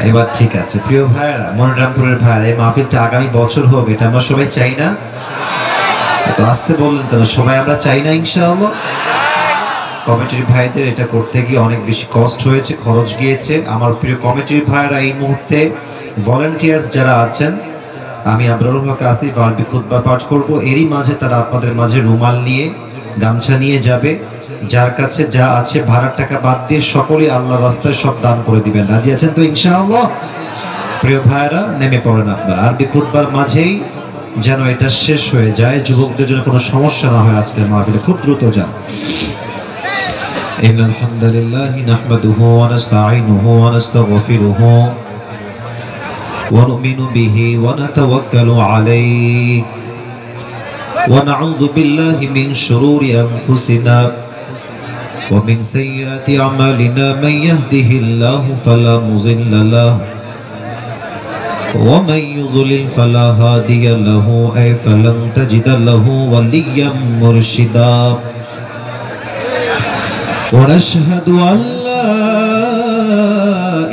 এবার ঠিক আছে প্রিয় ভাইরা, মনিরামপুরের ভাইরা, এই মাহফিলটা আগামী বছর হোক, এটা আমরা সবাই চাই না? তো আসতে বললেন কেন? সবাই আমরা চাই না ইনশাআল্লাহ? কমিটির ভাইদের এটা করতে গিয়ে অনেক বেশি কষ্ট হয়েছে, খরচ গিয়েছে। আমার প্রিয় কমিটির ভাইরা, এই মুহূর্তে ভলান্টিয়ার্স যারা আছেন, আমি আবরারুল হক আসিফ আরবি খুতবা পাঠ করব, এরই মাঝে তারা আপনাদের মাঝে রুমাল নিয়ে, গামছা নিয়ে যাবে। যার কাছে যা আছে ভাড়ার টাকা বাদ দিয়ে সকলে আল্লাহর রাস্তায় সব দান করে দিবেন। রাজি আছেন তো ইনশাআল্লাহ? প্রিয় ভাইরা, নেমে পড়েন আপনারা। আরবি খুতবার মাঝেই যেন এটা শেষ হয়ে যায়, যুবকদের জন্য কোনো সমস্যা না হয় আজকের মাহফিলে। খুব দ্রুত যান। ইন্নাল হামদালিল্লাহি নাহমাদুহু ওয়া নাস্তাঈনুহু ওয়া নাস্তাগফিরুহু ওয়া নু'মিনু বিহি ওয়া নাতাওয়াক্কালু আলাইহি ওয়া নাউযু বিল্লাহি মিন শুরুরি আনফুসিনা ওয়া মিন সাইয়্যাতি আমালিনা মান ইয়াহদিহিল্লাহু ফালা মুযিল্লা লাহু ওয়া মান ইউদ্লিল ফালা হাদিয়া লাহু আই ফালান তাজিদা লাহু ওয়ালিয়্যাম মুরশিদা। ونشهد أن لا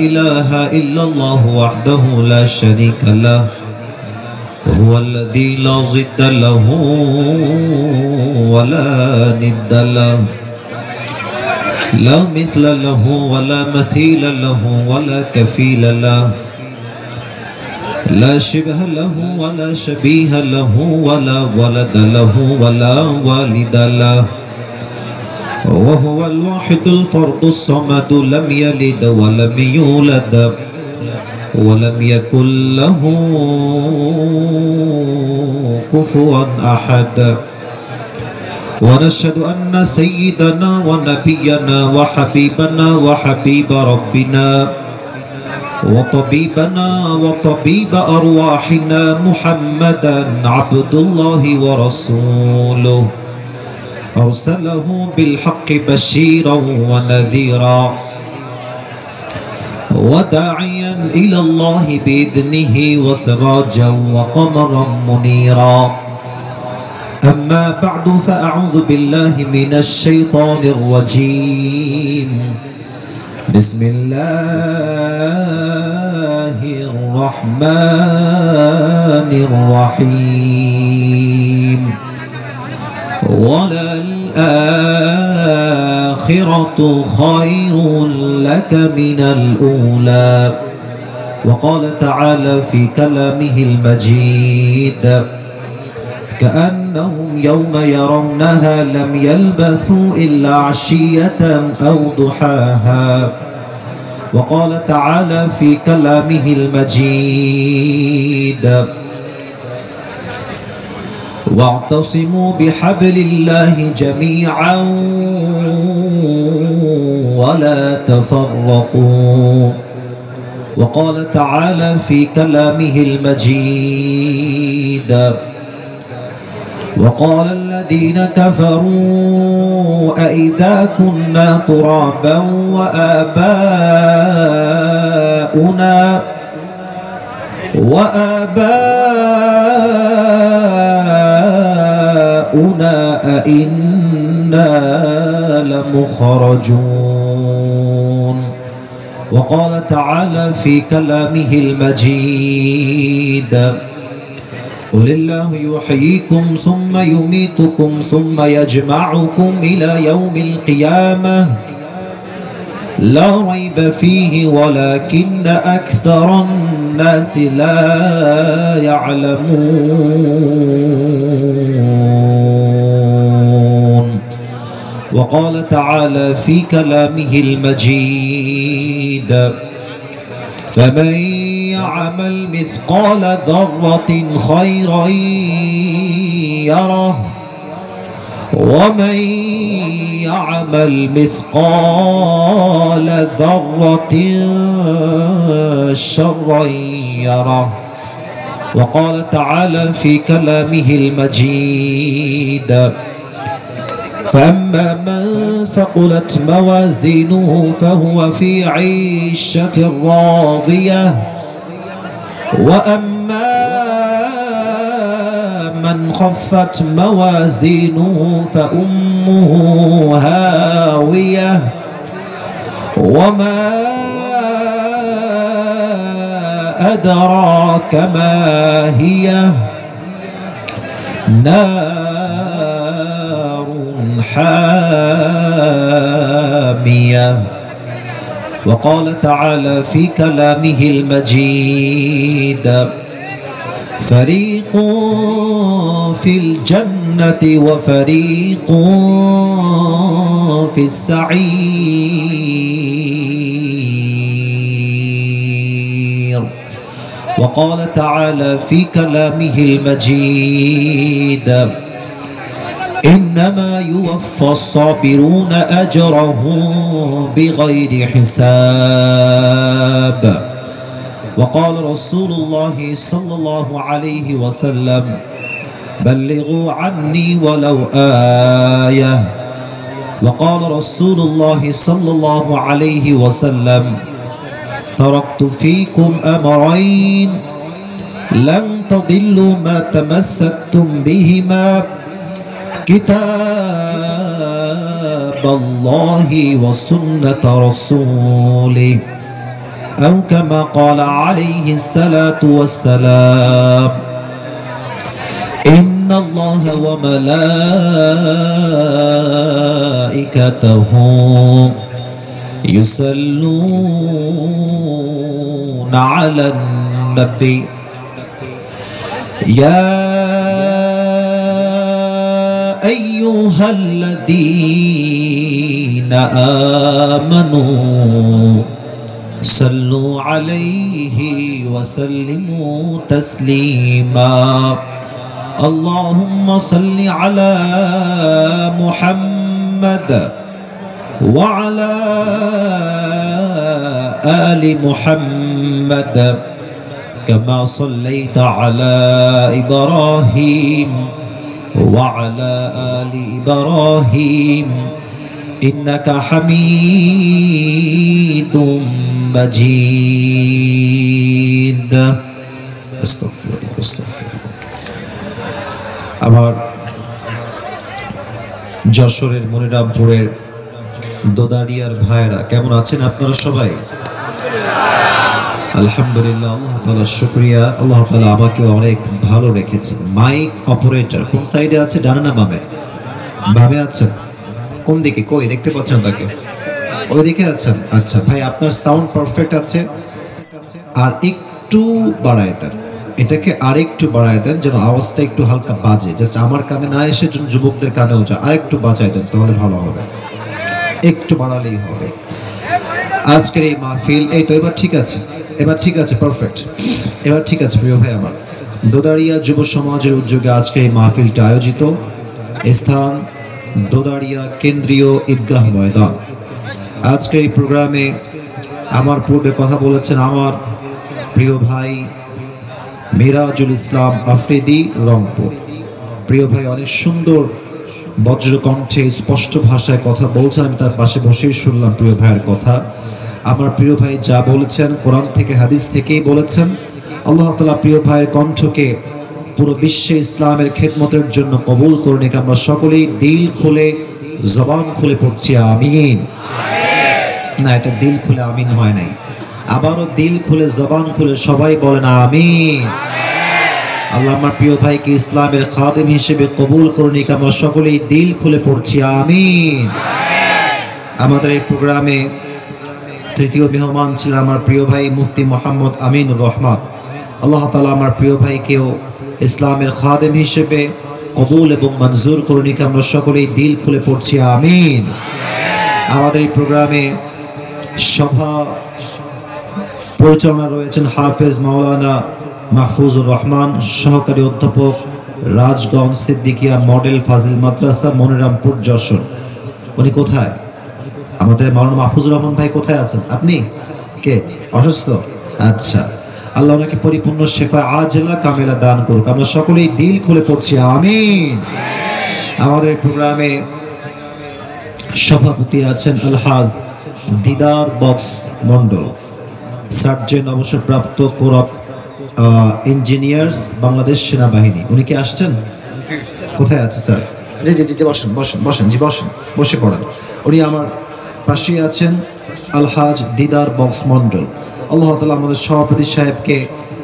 إله إلا الله وحده لا شريك له وهو الذي لا ضد له ولا ند له لا مثل له ولا مثيل له ولا كفيل له لا شبه له ولا شبيه له ولا ولد له ولا والد له وهو الواحد الفرد الصمد لم يلد ولم يولد ولم يكن له كفوا أحد. ونشهد أن سيدنا ونبينا وحبيبنا وحبيب ربنا وطبيبنا وطبيب أرواحنا محمدا عبد الله ورسوله أرسله بالحق بشيرا ونذيرا وداعيا إلى الله بإذنه وسراجا وقمرا منيرا. أما بعد فأعوذ بالله من الشيطان الرجيم. بسم الله الرحمن الرحيم. وللآخرة خير لك من الأولى. وقال تعالى في كلامه المجيد كأنهم يوم يرونها لم يلبثوا إلا عشية أو ضحاها. وقال تعالى في كلامه المجيد واعتصموا بحبل الله جميعا ولا تفرقوا. وقال تعالى في كلامه المجيد وقال الذين كفروا أئذا كنا ترابا وآباؤنا أئنا لمخرجون. وقال تعالى في كلامه المجيد قل الله يحييكم ثم يميتكم ثم يجمعكم إلى يوم القيامة لا ريب فيه ولكن أكثر الناس لا يعلمون. وقال تعالى في كلامه المجيد فمن يعمل مثقال ذرة خيرا يره ومن يعمل مثقال ذرة شرا يره. وقال تعالى في كلامه المجيد فأما من ثقلت موازينه فهو في عيشة راضية وأما من خفت موازينه فأمه هاوية وما أدراك ما هي نار حامية وقال تعالى في كلامه المجيد فريق في الجنة وفريق في السعير وقال تعالى في كلامه المجيد إنما يوفى الصابرون أجرهم بغير حساب وقال رسول الله صلى الله عليه وسلم بلغوا عني ولو آية وقال رسول الله صلى الله عليه وسلم تركت فيكم أمرين لن تضلوا ما تمسكتم بهما كتاب الله وسنة رسوله أو كما قال عليه الصلاة والسلام إن الله وملائكته يصلون على النبي يا أيها الذين آمنوا صلوا عليه وسلموا تسليما اللهم صل على محمد وعلى آل محمد كما صليت على إبراهيم وعلى آل إبراهيم إنك حميد مجيد استغفر আমার যশোরের মনিরামপুরের দোদারিয়ার ভাইরা কেমন আছেন আপনারা সবাই? আলহামদুলিল্লাহ, আল্লাহ তাআলার শুকরিয়া। আল্লাহ তাআলা আমাকে অনেক ভালো রেখেছেন। মাইক অপারেটর কোন সাইডে আছে, ডানে না বামে? বামে আছেন। কোন দিকে? কই দেখতে পাচ্ছেন তাকে? ওইদিকে আছেন। আচ্ছা ভাই, আপনার সাউন্ড পারফেক্ট আছে, আর একটু বাড়ায় দেন, এটাকে আরেকটু বাড়ায় দেন যেন আওয়াজটা একটু হালকা বাজে, জাস্ট আমার কানে না এসে যুবকদের কানেও যায়, আরেকটু বাজায় দেন তাহলে ভালো হবে, একটু বাড়ালেই হবে। আজকের এই মাহফিল, এই তো এবার ঠিক আছে, এবার ঠিক আছে, পারফেক্ট, এবার ঠিক আছে। প্রিয় ভাই আমার, দোদারিয়া যুব সমাজের উদ্যোগে আজকের এই মাহফিলটা আয়োজিত, স্থান দোদারিয়া কেন্দ্রীয় ঈদগাহ ময়দান। আজকের এই প্রোগ্রামে আমার পূর্বে কথা বলেছেন আমার প্রিয় ভাই মিরাজুল ইসলাম আফ্রিদি রংপুর। প্রিয় ভাই অনেক সুন্দর বজ্র কণ্ঠে স্পষ্ট ভাষায় কথা বলছেন, আমি তার পাশে বসেই শুনলাম প্রিয় ভাইয়ের কথা। আমার প্রিয় ভাই যা বলেছেন কোরআন থেকে হাদিস থেকেই বলেছেন। আল্লাহ তাআলা প্রিয় ভাইয়ের কণ্ঠকে পুরো বিশ্বে ইসলামের খেদমতের জন্য কবুল করুন। আমরা সকলেই দিল খুলে জবান খুলে পড়ছি আমিন। না, এটা দিল খুলে আমিন হয় নাই, আবারও দিল খুলে জবান খুলে সবাই বলেন আমিন। আল্লাহ আমার প্রিয় ভাইকে ইসলামের খাদেম হিসেবে কবুল করুন। আমরা সকলেই দিল খুলে পড়ছি আমিন। আমাদের এই প্রোগ্রামে তৃতীয় মেহমান ছিলেন আমার প্রিয় ভাই মুফতি মোহাম্মদ আমিনুর রহমান। আল্লাহ তাআলা আমার প্রিয় ভাইকেও ইসলামের খাদেম হিসেবে কবুল এবং মঞ্জুর করুন। আমরা সকলেই দিল খুলে পড়ছি আমিন। আমাদের এই প্রোগ্রামে সভা পরিচালনা রয়েছেন হাফেজ মাওলানা মাহফুজুর রহমান, সহকারী অধ্যাপক, রাজগঞ্জ সিদ্দিকিয়া মডেল ফাজিল মাদ্রাসা, মনিরামপুর, যশোর। উনি কোথায়? আমাদের মাওলানা মাহফুজুর রহমান ভাই কোথায় আছেন? আপনি কে? অসুস্থ? আচ্ছা, আল্লাহ ওনাকে পরিপূর্ণ শেফা আজেলা কামেলা দান করুক। আমরা সকলেই দিল খুলে পড়ছি আমিন। আমাদের প্রোগ্রামে সভাপতি আছেন আলহাজ দিদার বক্স মন্ডল, সার্জেন্ট অবসরপ্রাপ্ত কোরআন ইঞ্জিনিয়ার্স, বাংলাদেশ সেনাবাহিনী। উনি কি আসছেন? কোথায় আছে স্যার? জি জি জি, বসেন বসেন বসেন, জি বসেন, বসে পড়েন। উনি আমার পাশে আছেন আলহাজ দিদার বক্স মন্ডল। আল্লাহ তাআলা আমাদের সভাপতি সাহেবকে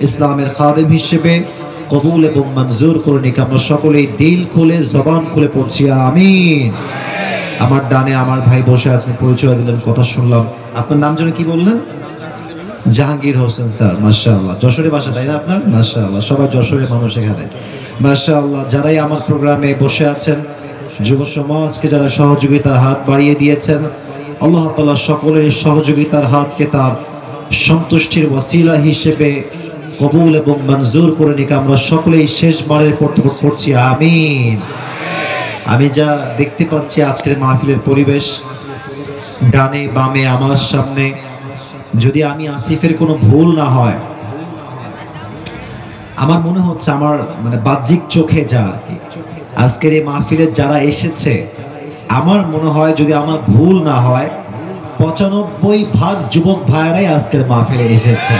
ইসলামের খাদেম হিসেবে কবুল এবং মঞ্জুর করে নিক। আমরা সকলেই দিল খুলে জবান খুলে পড়ছি আমিন। আমার ডানে আমার ভাই বসে আছেন, পরিচয় দিলেন, কথা শুনলাম। আপনার নাম যেন কি বললেন? জাহাঙ্গীর হোসেন স্যার, মাশাআল্লাহ। যশোরে বাসা তাই না আপনার? মাশাআল্লাহ, সবাই যশোরের মানুষ এখানে, মাশাআল্লাহ। যারাই আমার প্রোগ্রামে বসে আছেন, যুব সমাজকে যারা সহযোগিতার হাত বাড়িয়ে দিয়েছেন, আল্লাহ তাআলা সকলের সহযোগিতার হাতকে তার সন্তুষ্টির ওসিলা হিসেবে কবুল এবং মঞ্জুর করে নিক। আমরা সকলেই শেষবারের পড়ছি আমিন। আমি যা দেখতে পাচ্ছি আজকের মাহফিলের পরিবেশ, ডানে বামে আমার সামনে, যদি আমি আসিফের কোনো ভুল না হয়, আমার মনে হচ্ছে আমার মানে বাহ্যিক চোখে যা আজকের এই মাহফিলে যারা এসেছে, আমার মনে হয় যদি আমার ভুল না হয় ৯৫% যুবক ভাইয়েরাই আজকের মাহফিলে এসেছে।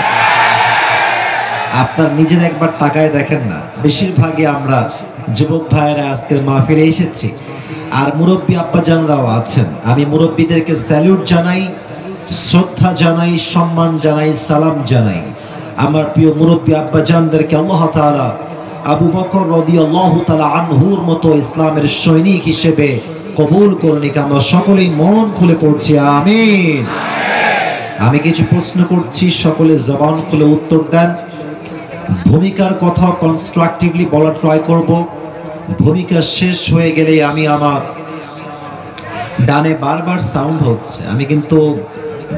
আপনার নিজের একবার তাকায় দেখেন না, বেশিরভাগই আমরা যুবক ভাইয়েরা আজকের মাহফিলে এসেছি। আর মুরব্বী আব্বাজানরাও আছেন। আমি মুরব্বীদেরকে স্যালুট জানাই, শ্রদ্ধা জানাই, সম্মান জানাই, সালাম জানাই। আমার প্রিয় মুরব্বী আব্বাজানদেরকে আল্লাহ তাআলা আবু বকর রাদিয়াল্লাহু তাআলা আনহুর মতো ইসলামের সৈনিক হিসেবে কবুল করে নিক। আমরা সকলেই মন খুলে পড়ছি আমিন। আমি কিছু প্রশ্ন করছি, সকলে জবান খুলে উত্তর দেন। ভূমিকার কথা কনস্ট্রাকটিভলি বলার ট্রাই করব। ভূমিকা শেষ হয়ে গেলে আমি আমার ডানে বারবার সাউন্ড হচ্ছে, আমি কিন্তু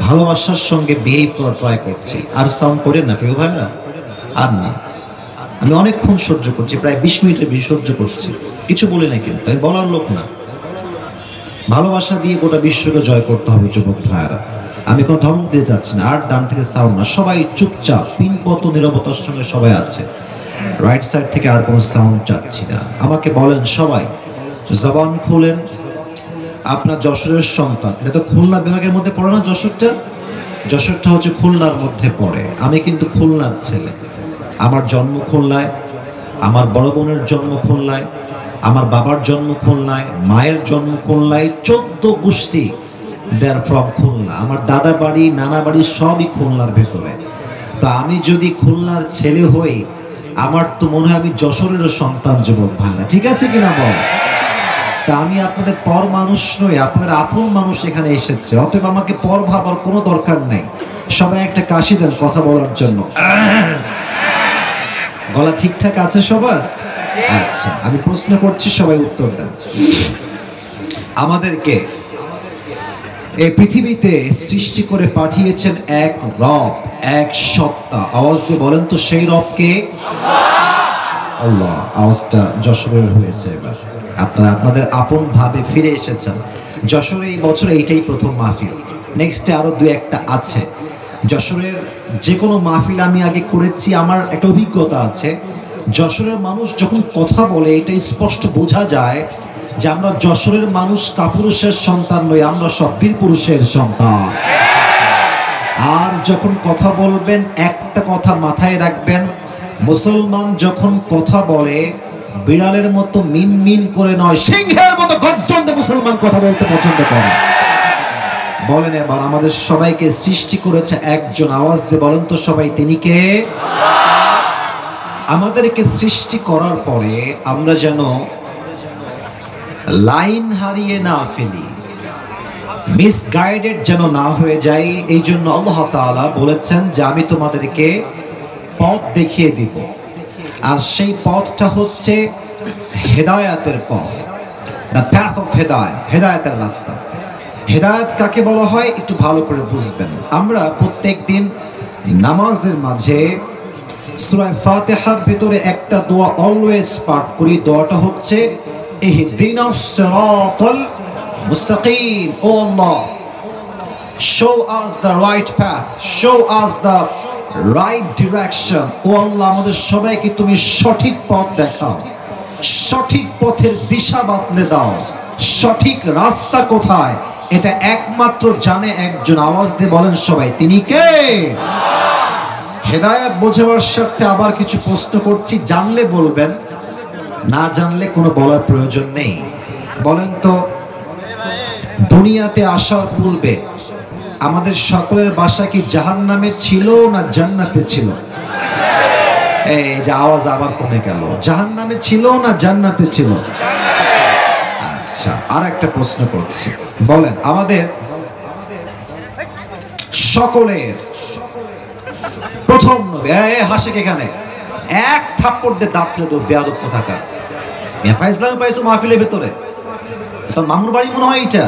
ভালোবাসার সঙ্গে বিহেভ করার ট্রাই করছি। আর সাউন্ড করেন না প্রিয় ভাইরা, আর না। আমি অনেকক্ষণ সহ্য করছি, প্রায় 20 মিনিটের বেশি সহ্য করছি, কিছু বলি না, কিন্তু আমি বলার লোক না। ভালোবাসা দিয়ে গোটা বিশ্বকে জয় করতে হবে যুবক ভাইরা। আমি কোনো ধমক দিয়ে যাচ্ছি না, আর ডান থেকে সাউন্ড না, সবাই চুপচাপ পিনপত নীরবতার সঙ্গে সবাই আছে। রাইট সাইড থেকে আর কোনো সাউন্ড চাচ্ছি না। আমাকে বলেন সবাই, জবান খুলেন। আপনার যশোরের সন্তান, এটা তো খুলনা বিভাগের মধ্যে পড়ে না? যশোরটা হচ্ছে খুলনার মধ্যে পড়ে। আমি কিন্তু খুলনার ছেলে। আমার জন্ম খুলনায়, আমার বড় বোনের জন্ম খুলনায়, আমার বাবার জন্ম খুলনায়, মায়ের জন্ম খুলনায়, 14 গোষ্ঠী দেয়ার ফ্রম খুলনা। আমার দাদা বাড়ি, নানা বাড়ি সবই খুলনার ভেতরে। তো আমি যদি খুলনার ছেলে হই, আমার তো মনে হয় আমি যশোরেরও সন্তান যুবক ভাইরা, ঠিক আছে কিনা বল? তা আমি আপনাদের পর মানুষ নই, আপনার আপন মানুষ এখানে এসেছে, অতএব আমাকে পর ভাবার কোনো দরকার নেই। সবাই একটা কাশি দেন কথা বলার জন্য। গলা ঠিকঠাক আছে সবার? আচ্ছা, আমি প্রশ্ন করছি, সবাই উত্তর দেন। আমাদেরকে এই পৃথিবীতে সৃষ্টি করে পাঠিয়েছেন এক রব, এক সত্তা। আওয়াজ দিয়ে বলেন তো সেই রবকে? আল্লাহ। আওয়াজটা যশোরের হয়েছে এবার। আপনারা আপনাদের আপন ভাবে ফিরে এসেছেন। যশোরে এই বছর এইটাই প্রথম মাহফিল, নেক্সটে আরো 2-1টা আছে। যশোরের যে কোনো মাহফিল আমি আগে করেছি, আমার একটা অভিজ্ঞতা আছে। যশোরের মানুষ যখন কথা বলে, এটা স্পষ্ট বোঝা যায় যে আমরা যশোরের মানুষ কাপুরুষের সন্তান নই, আমরা সব বীর পুরুষের সন্তান। আর যখন কথা বলবেন, একটা কথা মাথায় রাখবেন, মুসলমান যখন কথা বলে বিড়ালের মতো মিন মিন করে নয়, সিংহের মতো গর্জন দিয়ে মুসলমান কথা বলতে পছন্দ করে। বলেন এবার, আমাদের সবাইকে সৃষ্টি করেছে একজন। আওয়াজ দিয়ে বলেন তো সবাই, তিনি কে? আমাদেরকে সৃষ্টি করার পরে আমরা যেন লাইন হারিয়ে না ফেলি, মিসগাইডেড যেন না হয়ে যাই। এই জন্য আল্লাহ তাআলা বলেছেন যে আমি তোমাদেরকে পথ দেখিয়ে দিব। আর সেই পথটা হচ্ছে হেদায়েতের পথ, দ্য প্যাথ অফ হেদায়েত, হেদায়েতের রাস্তা। হেদায়েত কাকে বলা হয় একটু ভালো করে বুঝবেন। আমরা প্রত্যেকদিন নামাজের মাঝে সূরা ফাতিহার ভিতরে একটা দোয়া অলওয়েজ পাঠ করি। দোয়াটা হচ্ছে ইহদিনাস সিরাতাল মুস্তাকিম। ও আল্লাহ, show us the right path, show us the right direction. ও আল্লাহ, আমাদের সবাইকে তুমি সঠিক পথ দেখাও, সঠিক পথের দিশা বাতলে দাও। সঠিক রাস্তা কোথায় এটা একমাত্র জানে একজন। আওয়াজ দিয়ে বলেন সবাই, তিনি কে? হেদায়েত বোঝাবার স্বার্থে আবার কিছু প্রশ্ন করছি, জানলে বলবেন, না জানলে কোনো বলার প্রয়োজন নেই। বলেন তো, দুনিয়াতে আসার পূর্বে আমাদের সকলের বাসা কি জাহান্নামে ছিল না জান্নাতে ছিল? এই যে আওয়াজ আবার কমে গেল। জাহান্নামে ছিল না জান্নাতে ছিল? আচ্ছা, আর একটা প্রশ্ন করছি, বলেন আমাদের সকলের প্রথম নবী, হাসে এখানে এক থাপ্পড় দিয়ে দাঁত ফেলে দেব, বেয়াদব কোথাকার। ফাইজলামে পাইছো মাহফিলের ভেতরে, তোর মামুর বাড়ি মনে হয় এটা?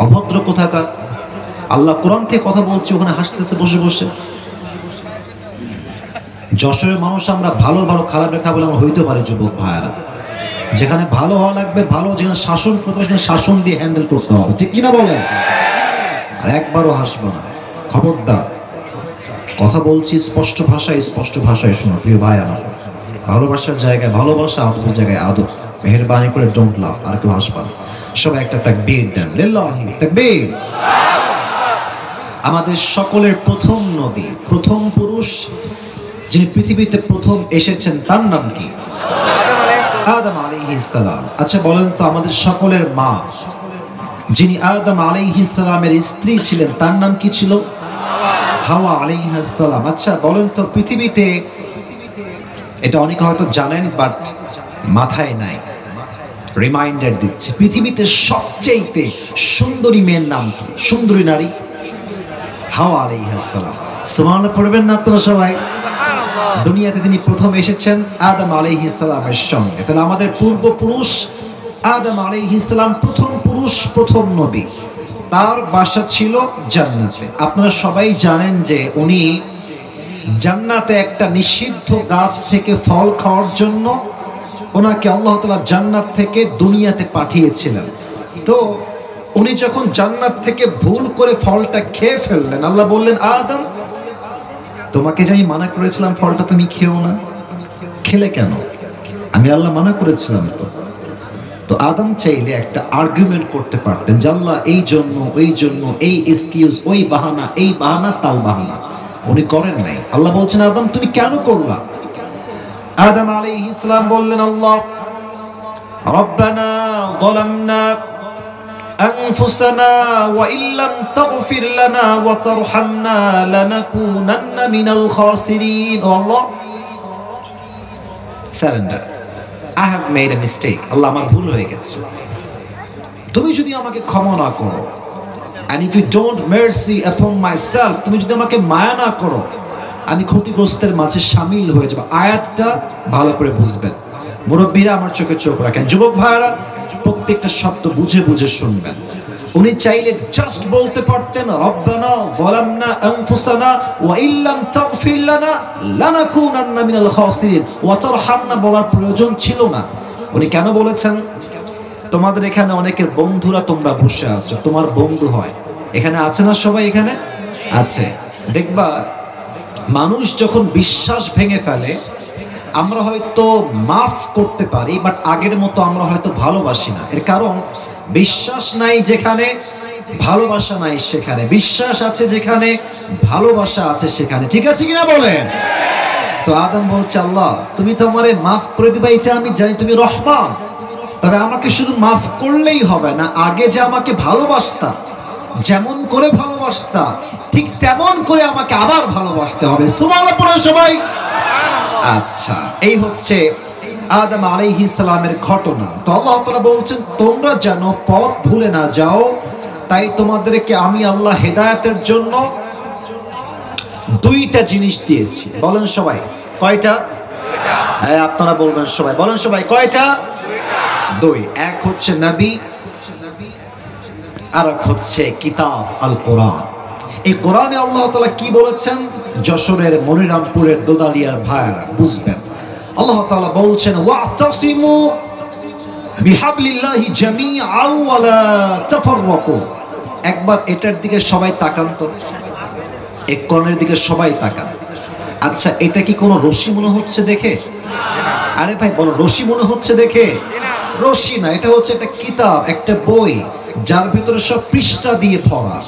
অভদ্র কোথাকার। আল্লাহ কোরআন থেকে কথা বলছি, ওখানে হাসতেছে বসে বসে। যশোরের মানুষ আমরা ভালো ভালো খারাপ রেখা বলে আমরা হইতে পারি যুবক ভাইয়ারা। যেখানে ভালো হওয়া লাগবে ভালো, যেখানে শাসন করতে হবে সেখানে শাসন দিয়ে হ্যান্ডেল করতে হবে, ঠিক কিনা বলেন? আর একবারও হাসবো না, খবরদার। কথা বলছি স্পষ্ট ভাষায় শোনো প্রিয় ভাই আমার। ভালোবাসার জায়গায় ভালোবাসা, আদবের জায়গায় আদব। মেহেরবানি করে ডোন্ট লাভ। আর কেউ হাসবা না। সবাই একটা তাকবীর দেন, লিল্লাহি তাকবীর। আমাদের সকলের প্রথম নবী, প্রথম পুরুষ যিনি পৃথিবীতে প্রথম এসেছেন তার নাম কি? আদম আলাইহিস সালাম। আচ্ছা বলেন তো, আমাদের সকলের মা যিনি আদম আলাইহিস সালামের স্ত্রী ছিলেন তার নাম কি ছিল? হাওয়া আলাইহিস সালাম। আচ্ছা বলেন তো, পৃথিবীতে, এটা অনেকে হয়তো জানেন বাট মাথায় নাই, রিমাইন্ডার দিচ্ছি, পৃথিবীতে সবচেয়ে সুন্দরী মেয়ের নাম কি? সুন্দরী নারী হাওয়া আলাইহিস সালাম। সুবহানাল্লাহ পড়বেন না আপনারা সবাই? দুনিয়াতে তিনি প্রথম এসেছেন আদম আলাইহিস সালামের সঙ্গে। তাহলে আমাদের পূর্বপুরুষ আদম আলাইহিস সালাম প্রথম পুরুষ, প্রথম নবী। তার বাসা ছিল জান্নাতে। আপনারা সবাই জানেন যে উনি জান্নাতে একটা নিষিদ্ধ গাছ থেকে ফল খাওয়ার জন্য ওনাকে আল্লাহ তাআলা জান্নাত থেকে দুনিয়াতে পাঠিয়েছিলেন। তো উনি যখন জান্নাত থেকে ভুল করে ফলটা খেয়ে ফেললেন, আল্লাহ বললেন, আদম তোমাকে যে আমি মানা করেছিলাম ফলটা তুমি খেও না, খেলে কেন? আমি আল্লাহ মানা করেছিলাম তো। তো আদম চাইলে একটা আর্গুমেন্ট করতে পারতেন যে আল্লাহ এই জন্য, ওই জন্য, এই এক্সকিউজ, ওই বাহানা, এই বাহানা, তাল বাহানা। উনি করেন নাই। আল্লাহ বলছেন, আদম তুমি কেন করলা? আদম আলাইহিস সালাম বললেন, আল্লাহ রব্বানা যালামনা أنفسنا وإن لم تغفر لنا وترحمنا لنكونن من الخاسرين. Oh Allah, surrender. I have made a mistake. Allah, আমার ভুল হয়ে গেছে। তুমি যদি আমাকে ক্ষমা না করো, and if you don't mercy upon myself, তুমি যদি আমাকে মায়া না করো, আমি ক্ষতিগ্রস্তের মাঝে শামিল হয়ে যাব। আয়াতটা ভালো করে বুঝবেন। মুরব্বীরা আমার চোখে চোখ রাখেন, যুবক ভাইরা প্রত্যেকটা শব্দ বুঝে বুঝে শুনবেন। উনি চাইলে জাস্ট বলতে পারতেন, রব্বানা যালামনা আনফুসানা ওয়া ইল্লাম তাগফির লানা লানাকুনান্না মিনাল খাসিরিন ওয়া তারহামনা বলার প্রয়োজন ছিল না। উনি কেন বলেছেন? তোমাদের এখানে অনেকের বন্ধুরা তোমরা বসে আছো, তোমার বন্ধু হয়, এখানে আছে না সবাই? এখানে আছে। দেখবা মানুষ যখন বিশ্বাস ভেঙে ফেলে, আমরা হয়তো মাফ করতে পারি বাট আগের মতো আমরা হয়তো ভালোবাসি না। এর কারণ বিশ্বাস নাই যেখানে ভালোবাসা নাই সেখানে, বিশ্বাস আছে যেখানে ভালোবাসা আছে সেখানে, ঠিক আছে কিনা বলেন? তো আদম বলছে, আল্লাহ তুমি তো আমারে মাফ করে দিবা, এটা আমি জানি, তুমি রহমান, তবে আমাকে শুধু মাফ করলেই হবে না, আগে যে আমাকে ভালোবাসতা, যেমন করে ভালোবাসতা ঠিক তেমন করে আমাকে আবার ভালোবাসতে হবে। সুবহানাল্লাহ পড়ো সবাই। আচ্ছা, এই হচ্ছে আদম আলাইহিস সালামের ঘটনা। তো আল্লাহ তাআলা বলছেন, তোমরা যেন পথ ভুলে না যাও, তাই তোমাদেরকে আমি আল্লাহ হেদায়েতের জন্য দুইটা জিনিস দিয়েছি। বলেন সবাই, কয়টা? হ্যাঁ আপনারা বলবেন সবাই, বলেন সবাই, কয়টা? দুই। এক হচ্ছে নবী, আর এক হচ্ছে কিতাব আল কোরআন। এই কোরআনে আল্লাহ তাআলা কি বলেছেন? যশোরের মনিরামপুরের দোদালিয়ার ভাইরা বুঝবেন। আল্লাহ তাআলা বলছেন, ওয়াতাসিমু বিহাবলিল্লাহি জামিআন ওয়া লা তাফাররাকু। একবার এটার দিকে সবাই তাকান তো, এই কোরআনের দিকে সবাই তাকান। আচ্ছা, এটা কি কোনো রশি মনে হচ্ছে দেখে? আরে ভাই বলো, রশি মনে হচ্ছে দেখে? রশি না, এটা হচ্ছে একটা কিতাব, একটা বই, যার ভিতরে সব পৃষ্ঠা দিয়ে ভরা।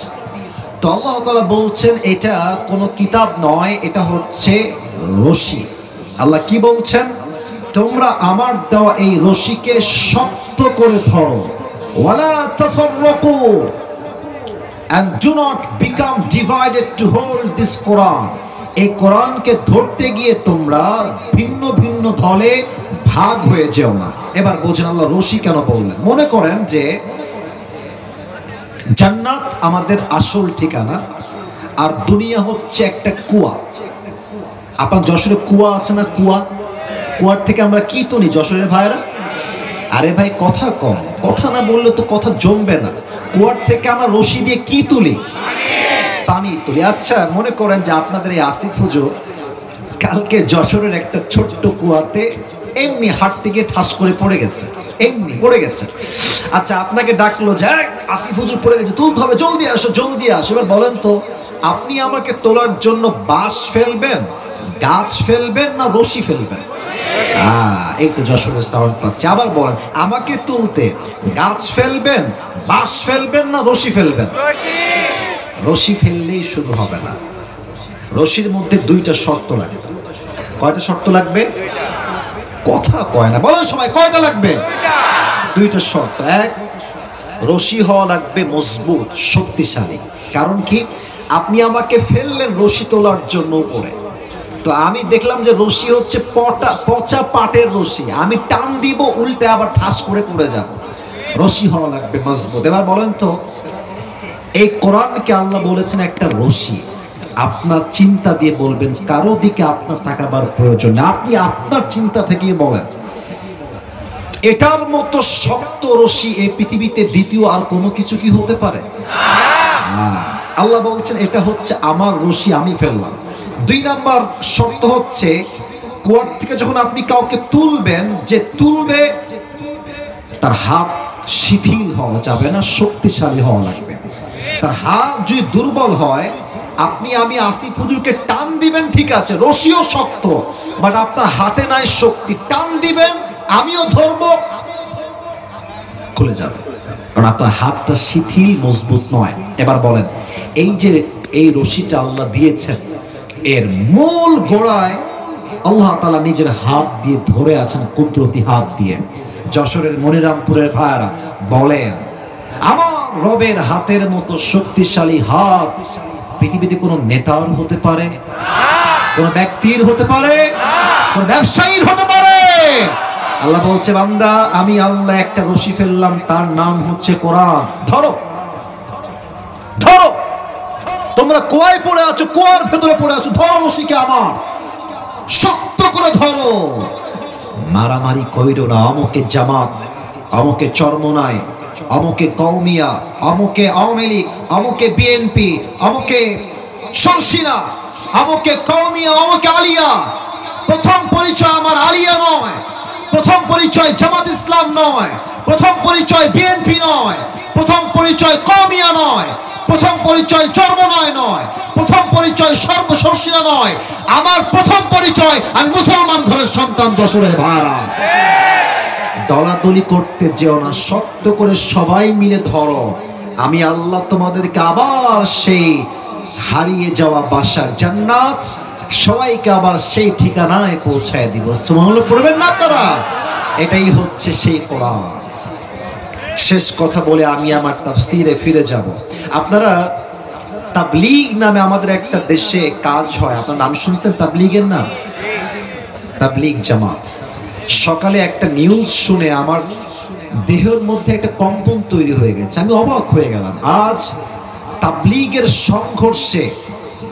তো আল্লাহ তাআলা বলছেন এটা কোনো কিতাব নয়, এটা হচ্ছে রশি। আল্লাহ কি বলছেন? তোমরা আমার দেওয়া এই রশিকে শক্ত করে ধরো, ওয়ালা তাফাররাকু, and do not become divided to hold this Quran. এই কোরআনকে ধরতে গিয়ে তোমরা ভিন্ন ভিন্ন দলে ভাগ হয়ে যেও না। এবার বোঝেন আল্লাহ রশি কেন বললেন। মনে করেন যে জান্নাত আমাদের আসল ঠিকানা, আর দুনিয়া হচ্ছে একটা কুয়া। আপনার যশোরে কুয়া আছে না? কুয়ার থেকে আমরা কি তুলি যশোরের ভাইরা? আরে ভাই কথা কম, কথা না বললে তো কথা জমবে না। কুয়ার থেকে আমরা রশি দিয়ে কি তুলি? পানি তুলি। আচ্ছা মনে করেন যে আপনাদের এই আসিফ হুজুর কালকে যশোরের একটা ছোট্ট কুয়াতে এমনি হাঁটতে গিয়ে ঠাস করে পড়ে গেছে, এমনি পড়ে গেছে। আচ্ছা আপনাকে ডাকলো যে আসিফ হুজুর পড়ে গেছে, তুলতে হবে, জলদি আসো জলদি আসো। এবার বলেন তো আপনি আমাকে তোলার জন্য বাঁশ ফেলবেন, গাছ ফেলবেন, না রশি ফেলবেন? এই তো যশোরের সাউন্ড পাচ্ছি। আবার বলেন আমাকে তুলতে গাছ ফেলবেন, বাঁশ ফেলবেন, না রশি ফেলবেন? রশি ফেললেই শুরু হবে না। রশির মধ্যে দুইটা শর্ত লাগবে। কয়টা শর্ত লাগবে? কথা কয় না, বলেন সবাই কয়টা লাগবে? দুইটা শর্ত। এক, রশি হওয়া লাগবে মজবুত, শক্তিশালী। কারণ কি, আপনি আমাকে ফেললেন রশি তোলার জন্য উপরে, তো আমি দেখলাম যে রশি হচ্ছে পচা পাটের রশি, আমি টান দিব উল্টে আবার ঠাস করে পড়ে যাব। রশি হওয়া লাগবে মজবুত। এবার বলেন তো এই কোরআনকে আল্লাহ বলেছেন একটা রশি। আপনার চিন্তা দিয়ে বলবেন, কারো দিকে আপনার তাকাবার প্রয়োজন নেই, আপনি আপনার চিন্তা থেকে বলেন এটার মতো শক্ত রশি এই পৃথিবীতে দ্বিতীয় আর কোনো কিছু কি হতে পারে? আল্লাহ বলছেন এটা হচ্ছে আমার রশি, আমি ফেললাম। দুই নাম্বার শর্ত হচ্ছে কুয়ার থেকে যখন আপনি কাউকে তুলবেন, যে তুলবে তার হাত শিথিল হওয়া যাবে না, শক্তিশালী হওয়া লাগবে। তার হাত যদি দুর্বল হয়, আমি আসিফ হুজুরকে টান দিবেন ঠিক আছে, রশিও শক্ত, বাট আপনার হাতে নাই শক্তি, টান দিবেন আমিও ধরবো, খুলে যাবে, কারণ আপনার হাতটা শিথিল মজবুত নয়। এবার বলেন এই যে এই রশিটা আল্লাহ দিয়েছেন, এর মূল গোড়ায় আল্লাহ তাআলা নিজের হাত দিয়ে ধরে আছেন, কুদরতি হাত দিয়ে। যশোরের মনিরামপুরের ভাইরা বলেন আমার রবের হাতের মতো শক্তিশালী হাত পৃথিবীতে কোনো নেতার হতে পারে, কোন ব্যক্তির হতে পারে, কোন ব্যবসায়ীর হতে পারে? আল্লাহ বলছে বান্দা আমি আল্লাহ একটা রশি ফেললাম, তার নাম হচ্ছে কোরআন। ধরো ধরো, তোমরা কুয়ায় পড়ে আছো, কুয়ার ভেতরে পড়ে আছো, ধরো রশিকে আমার, শক্ত করে ধরো। মারামারি কইরো না, অমুকে জামাত, অমুকে চরমনাই, অমুকে কওমিয়া, অমুকে আওয়ামী লীগ, অমুকে বিএনপি, অমুকে সরসিনা, অমুকে কওমিয়া, অমুকে আলিয়া। প্রথম পরিচয় আমার আলিয়া নয়, প্রথম পরিচয় জামাত ইসলাম নয়, প্রথম পরিচয় বিএনপি নয়, প্রথম পরিচয় কওমিয়া নয়, প্রথম পরিচয় চরমনাই নয়, প্রথম পরিচয় সর্বসরসিনা নয়। আমার প্রথম পরিচয় আমি মুসলমান ঘরের সন্তান, যশোরের ভাড়া। দলাদলি করতে যেও না, শক্ত করে সবাই মিলে ধরো, আমি আল্লাহ তোমাদেরকে আবার সেই হারিয়ে যাওয়া বাসার জান্নাত, সবাইকে আবার সেই ঠিকানায় পৌঁছায় দিব। সুবহানাল্লাহ পড়বেন না আপনারা? এটাই হচ্ছে সেই কোরআন। শেষ কথা বলে আমি আমার তাফসীরে ফিরে যাব। আপনারা তাবলীগ নামে আমাদের একটা দেশে কাজ হয়, আপনার নাম শুনছেন তাবলীগের নাম? তাবলীগ জামাত। সকালে একটা নিউজ শুনে আমার দেহের মধ্যে একটা কম্পন তৈরি হয়ে গেছে, আমি অবাক হয়ে গেলাম। আজ তাবলীগের সংঘর্ষে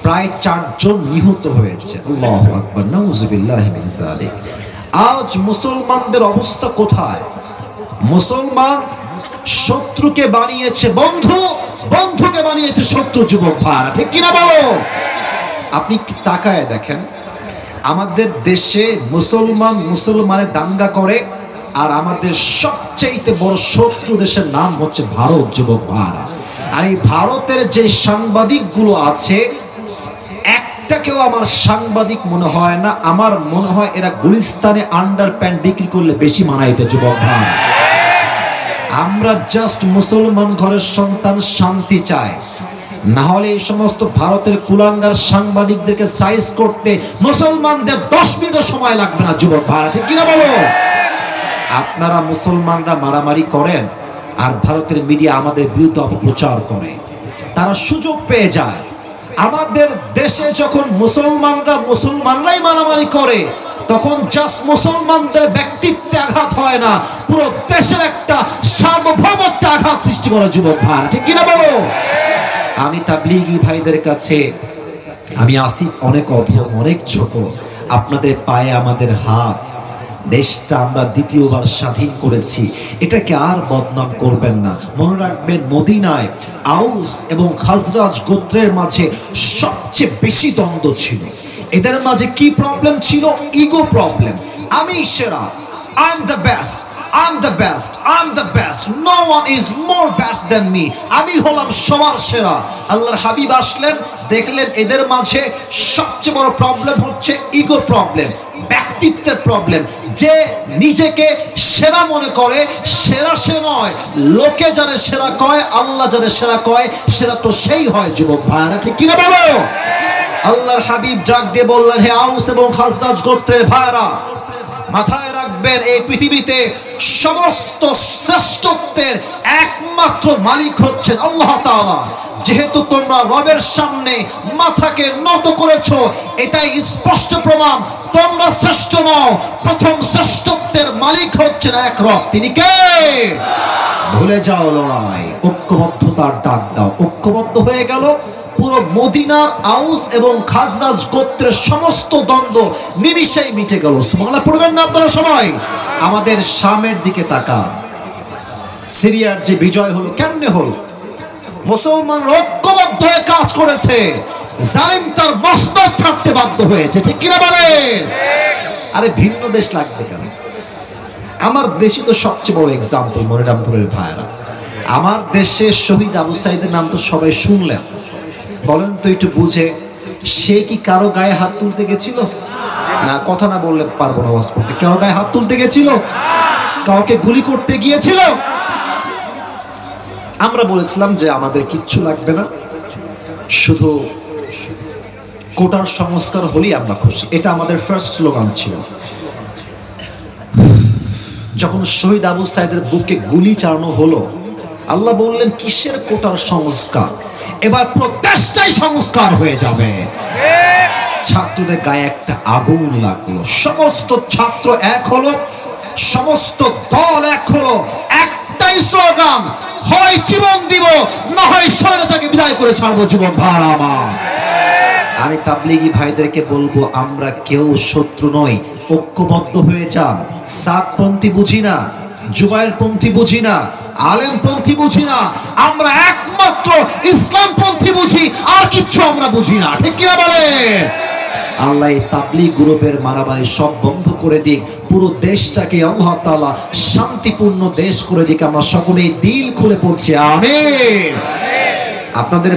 প্রায় 4 জন নিহত হয়েছে। আল্লাহু আকবার, নাউযুবিল্লাহি মিন যালিক। আজ মুসলমানদের অবস্থা কোথায়? মুসলমান শত্রুকে বানিয়েছে বন্ধু, বন্ধুকে বানিয়েছে শত্রু। যুবক ভাই ঠিক কিনা বলো? আপনি তাকায় দেখেন আমাদের দেশে মুসলমানের দাঙ্গা করে, আর আমাদের সবচেয়ে বড় শত্রু দেশের নাম হচ্ছে ভারত। যুবক ভাইরা, আর এই ভারতের যে সাংবাদিকগুলো আছে, একটাকেও আমার সাংবাদিক মনে হয় না। আমার মনে হয় এরা গুলিস্তানে আন্ডার প্যান্ট বিক্রি করলে বেশি মানাইতো। যুবক ভাই, আমরা জাস্ট মুসলমান ঘরের সন্তান, শান্তি চাই। না হলে এই সমস্ত ভারতের কুলাঙ্গার সাংবাদিকদেরকে সাইজ করতে মুসলমানদের 10 মিনিটও সময় লাগবে না। যুবক ভাই ঠিক কিনা বলো? আপনারা মুসলমানরা মারামারি করেন আর ভারতের মিডিয়া আমাদের বিরুদ্ধে অপপ্রচার করে। তারা সুযোগ পেয়ে যায়। আমাদের দেশে যখন মুসলমানরাই মারামারি করে, তখন জাস্ট মুসলমানদের ব্যক্তিত্বে আঘাত হয় না, পুরো দেশের একটা সার্বভৌমত্বে আঘাত সৃষ্টি করে যুবক ভাই, ঠিক কিনা বলো? আমি তাবলীগী ভাইদের কাছে, আমি আসি অনেক অধম, অনেক ছোট, আপনাদের পায়ে আমাদের হাত। দেশটা আমরা দ্বিতীয়বার স্বাধীন করেছি, এটাকে আর বদনাম করবেন না। মনে রাখবেন, মদিনায় আউস এবং খাজরাজ গোত্রের মাঝে সবচেয়ে বেশি দ্বন্দ্ব ছিল। এদের মাঝে কি প্রবলেম ছিল? Ego problem. আমি সেরা, I am the best, I'm the best, I'm the best, no one is more best than me, আমি হলাম সবার সেরা। আল্লাহর হাবিব আসলেন, দেখলেন এদের মাঝে সবচেয়ে বড় প্রবলেম হচ্ছে ইগো প্রবলেম, ব্যক্তিত্বের প্রবলেম। যে নিজেকে সেরা মনে করে, সেরা সে নয়, লোকে যারা সেরা কয়, আল্লাহ যারা সেরা কয়, সেরা তো সেই হয় যুবক ভাইরা, ঠিক কিনা বলো? আল্লাহর হাবিব ডাক দিয়ে বললেন, হে আউস এবং খাজরাজ গোত্রের ভাইরা, মাথায় রাখবেন, এই পৃথিবীতে সমস্ত শ্রেষ্ঠত্বের একমাত্র মালিক হচ্ছেন আল্লাহ তাআলা। যেহেতু তোমরা রবের সামনে মাথাকে নত করেছো, এটাই স্পষ্ট প্রমাণ তোমরা শ্রেষ্ঠ নও। প্রথম শ্রেষ্ঠত্বের মালিক হচ্ছেন এক রব, তিনি কে? ভুলে যাও লড়াই, ঐক্যবদ্ধতার ডাক দাও। ঐক্যবদ্ধ হয়ে গেল, পুরো মদিনার আউস এবং খাজরাজ গোত্রের সমস্ত দ্বন্দ্ব নিমিষেই মিটে গেল। সুবহানাল্লাহ পড়বেন না আপনারা সবাই? আমাদের শামের দিকে তাকান, সিরিয়ার যে বিজয় হলো, কেমনে হলো? মুসলমান ঐক্যবদ্ধ হয়ে কাজ করেছে, জালিম তার মস্তক ছাড়তে বাধ্য হয়েছে, ঠিক কিনা বলেন? আরে ভিন্ন দেশ লাগবে কেন? আমার দেশই তো সবচেয়ে বড় এক্সাম্পল। মনিরামপুরের ভাইরা, আমার দেশে শহীদ আবু সাইদের নাম তো সবাই শুনলেন। বলেন তো একটু বুঝে, সে কি কারো গায়ে হাত তুলতে গেছিল? না, কথা না বললে পারবো না ওয়াজ করতে। কারো গায়ে হাত তুলতে গেছিল? কাউকে গুলি করতে গিয়েছিল? আমরা বলেছিলাম যে আমাদের কিচ্ছু লাগবে না, শুধু কোটার সংস্কার হলেই আমরা খুশি। এটা আমাদের ফার্স্ট স্লোগান ছিল। যখন শহীদ আবু সাইদের বুকে গুলি চালানো হলো, আল্লাহ বললেন কিসের কোটার সংস্কার, এবার প্রত্যেকটাই সংস্কার হয়ে যাবে। ছাত্রদের গায়ে একটা আগুন লাগলো, সমস্ত ছাত্র এক হলো, সমস্ত দল এক হলো, একটাই স্লোগান, হয় জীবন দিব, না হয় স্বৈরাচারকে বিদায় করে ছাড়বো। জীবন ভাড়া আমার। আমি তাবলীগী ভাইদেরকে বলবো, আমরা কেউ শত্রু নই, ঐক্যবদ্ধ হয়ে যান। সাতপন্থী বুঝি না, জুবায়েরপন্থী বুঝি না, আলেমপন্থী বুঝি না, আমরা একমাত্র ইসলামপন্থী বুঝি, আর কিচ্ছু আমরা বুঝি না, ঠিক কিনা বলেন? আল্লাহ এই তাবলীগ গ্রুপের মারামারি সব বন্ধ করে দিক, পুরো দেশটাকে আল্লাহ তাআলা শান্তিপূর্ণ দেশ করে দিক। আমরা সকলেই দিল খুলে পড়ছি আমিন। আপনাদের